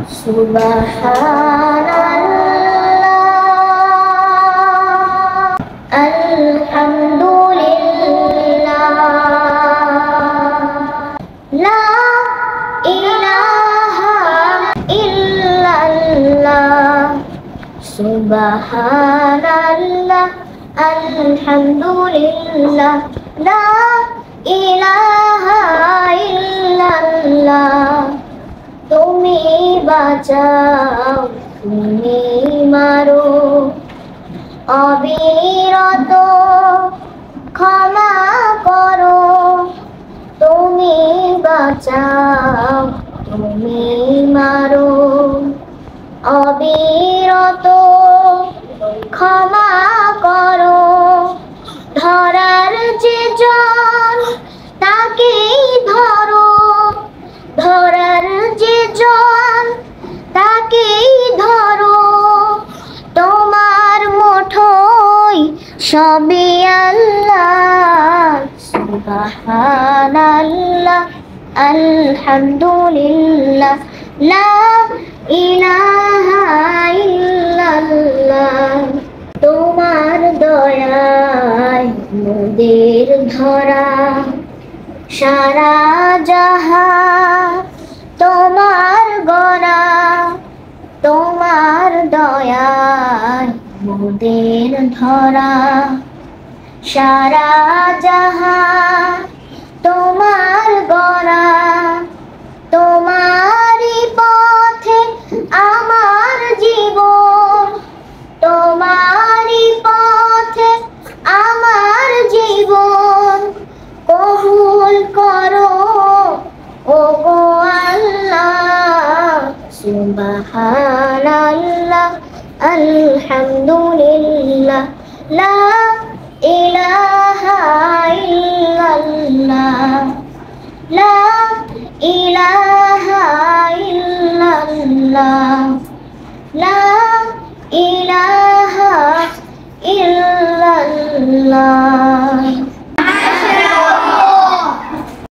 Subhanallah, Alhamdulillah, La ilaha illallah. Subhanallah, Alhamdulillah, La ilaha illallah. তুমি বাঁচাও, তুমি মারো, অবিরত ক্ষমা করো। তুমি বাঁচাও, তুমি মারো, অবিরত ক্ষমা করো। ধরার যে জন তাকেই ধরো, ধরার যে জন তাকেই ধরো। তোমার মুঠোয় সবই আল্লাহ। সুবহানাল্লাহ, আলহামদুলিল্লাহ, লা ইলাহা ইল্লাল্লাহ। তোমার দয়ায় মোদের ধরা, সারা জাহান তোমার গড়া। তোমার দয়ায় মোদের ধরা, সারা জাহান তোমার গড়া। তোমারই পথে আমার জীবন, তোমারই পথে আমার জীবন। কবুল করো ওগো আল্লাহ। সুবহানাল্লাহ, আলহামদুলিল্লাহ, লা ইলাহা ইল্লাল্লাহ, লা ইলাহা ইল্লাল্লাহ, লা ইলাহা ইল্লাল্লাহ।